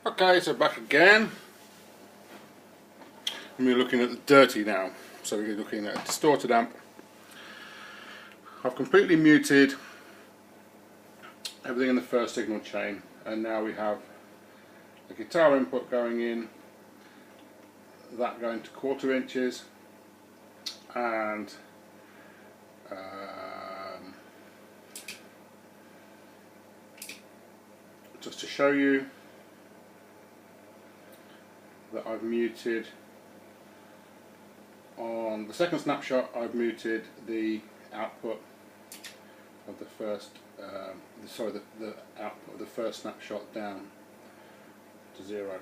Okay, so back again. And we're looking at the dirty now. So we're looking at a distorted amp. I've completely muted everything in the first signal chain, and now we have the guitar input going in, that going to 1/4 inches, and just to show you that I've muted on the second snapshot, I've muted the output of the first the output of the first snapshot down to 0,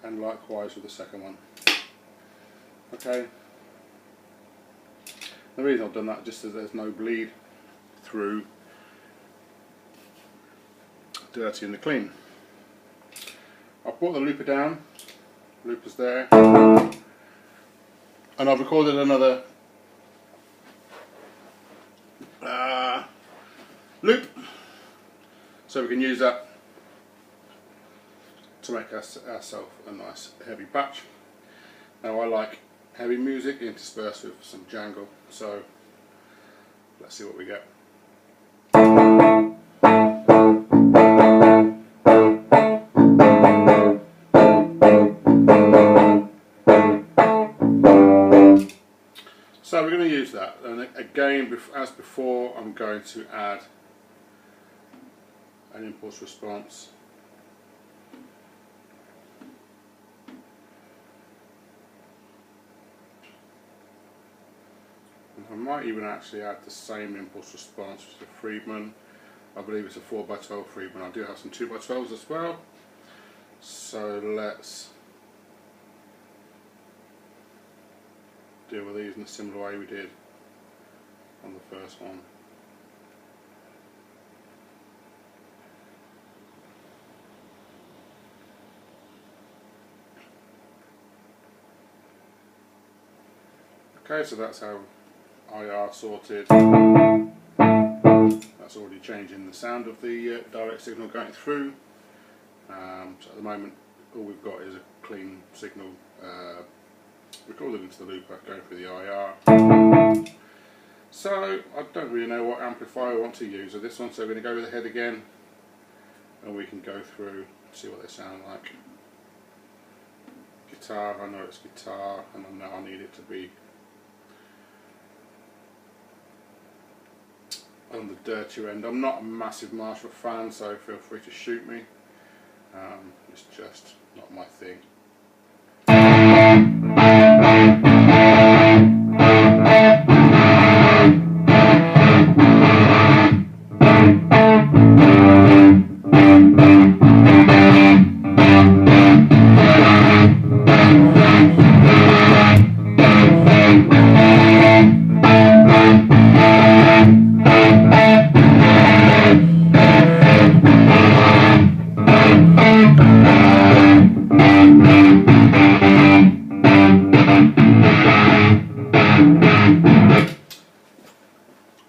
and likewise with the second one. Okay, the reason I've done that just is there's no bleed through dirty and the clean. I've brought the looper down, looper's there, and I've recorded another loop, so we can use that to make ourselves a nice heavy patch. Now I like heavy music interspersed with some jangle, so let's see what we get. So we're going to use that, and again, as before, I'm going to add an impulse response. And I might even actually add the same impulse response to the Friedman. I believe it's a 4x12 Friedman. I do have some 2x12s as well. So let's deal with these in a similar way we did on the first one. Okay, so that's how IR sorted. That's already changing the sound of the direct signal going through. So at the moment all we've got is a clean signal recorded into the looper going through the IR. So I don't really know what amplifier I want to use with this one, so we're going to go with the head again, and we can go through and see what they sound like. Guitar, I know it's guitar, and I know I need it to be on the dirtier end. I'm not a massive Marshall fan, so feel free to shoot me. It's just not my thing.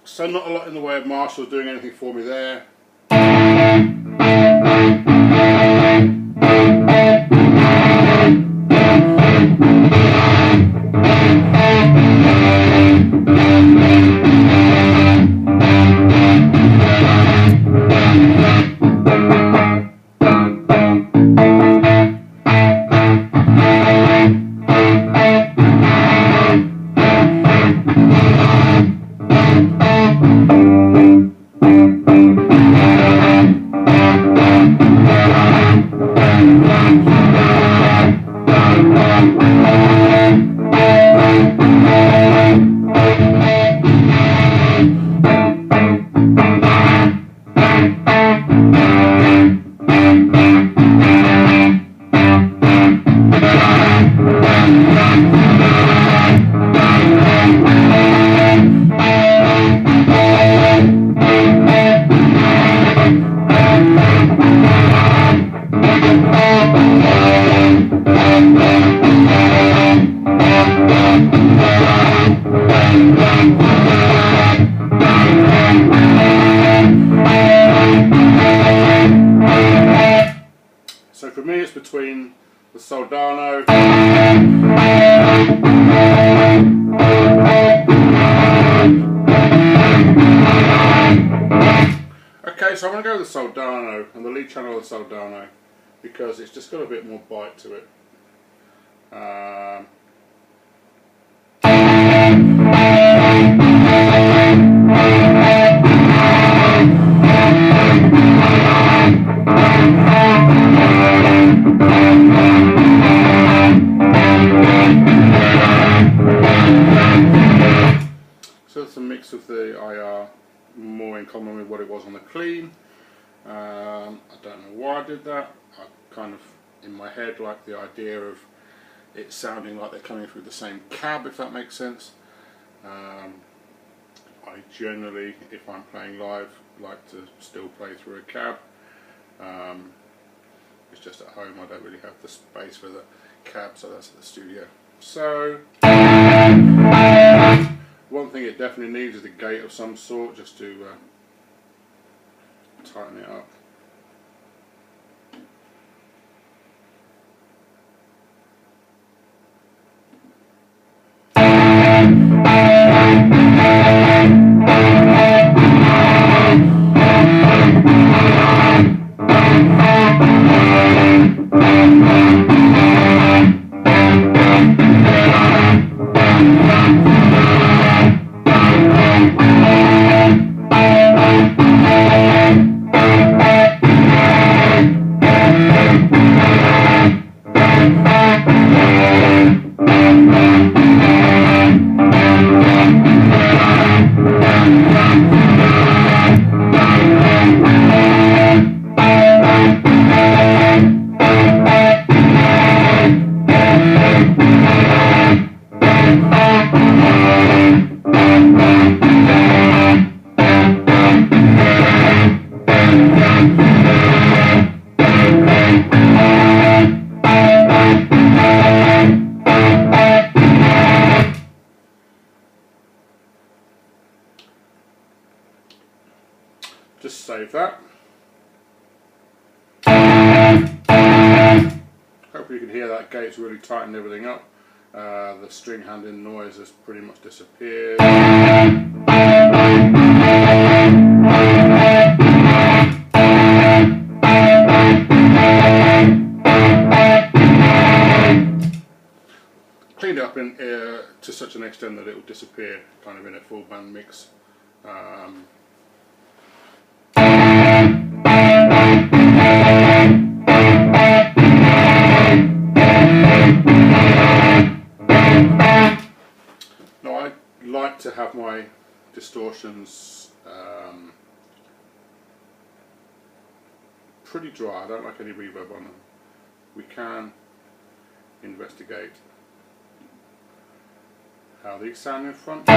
So not a lot in the way of Marshall doing anything for me there. between the Soldano okay, so I'm going to go with the Soldano and the lead channel of the Soldano because it's just got a bit more bite to it. So it's a mix of the IR more in common with what it was on the clean. I don't know why I did that. I kind of, in my head, like the idea of it sounding like they're coming through the same cab, if that makes sense. I generally, if I'm playing live, like to still play through a cab. It's just at home I don't really have the space for the cab, so that's at the studio. So one thing it definitely needs is a gate of some sort, just to tighten it up. Just save that. Hopefully you can hear that gate's really tightened everything up. The string handling noise has pretty much disappeared. Cleaned it up in to such an extent that it will disappear kind of in a full band mix. Now I like to have my distortions pretty dry. I don't like any reverb on them. We can investigate how these sound in front.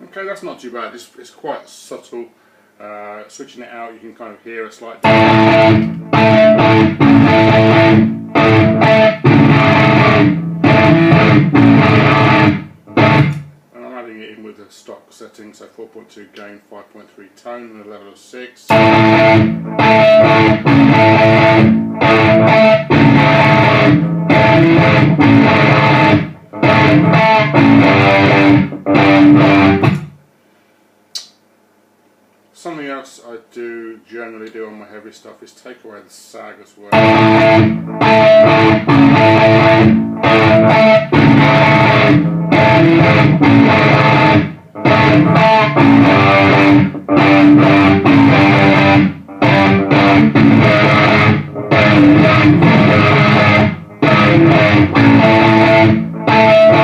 Okay, that's not too bad. It's quite subtle. Switching it out, you can kind of hear a slight. And I'm adding it in with the stock setting, so 4.2 gain, 5.3 tone, and a level of 6. Something else I do generally do on my heavy stuff is take away the sag as well. Okay, that's not too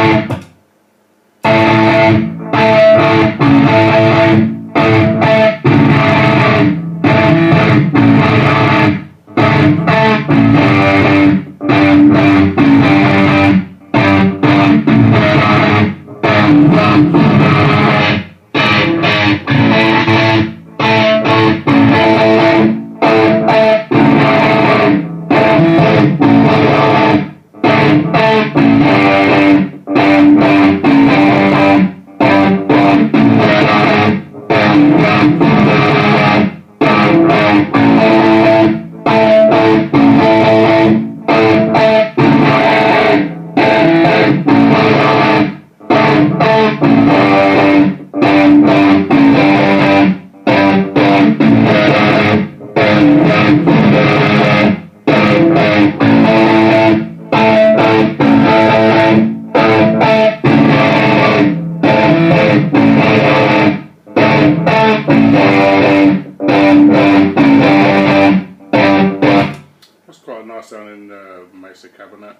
That's quite a nice sounding Mesa cabinet.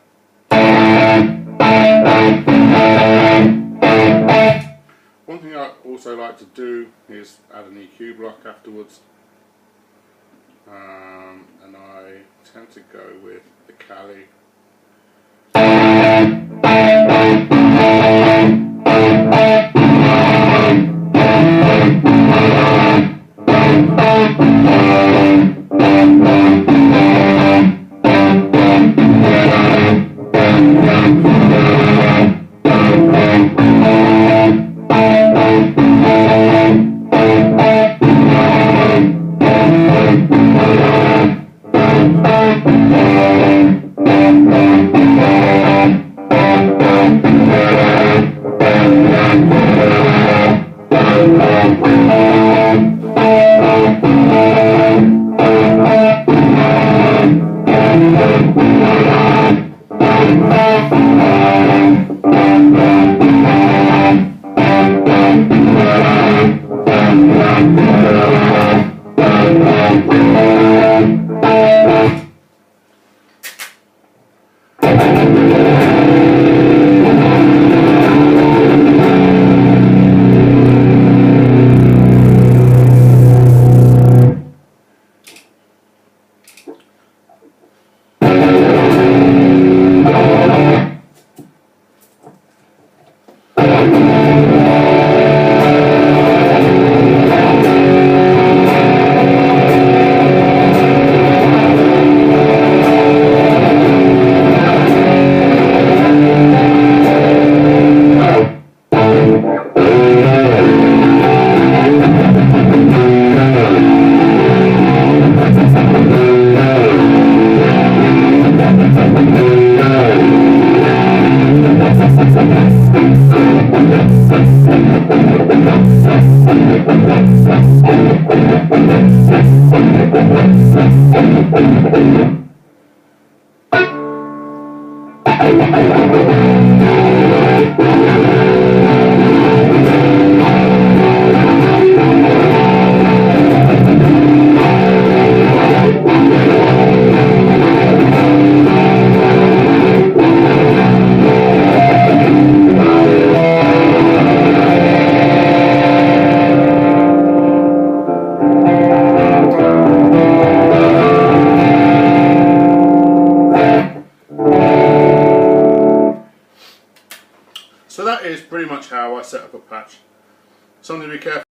One thing I also like to do is add an EQ block afterwards, and I tend to go with the Cali. So that is pretty much how I set up a patch. Something to be careful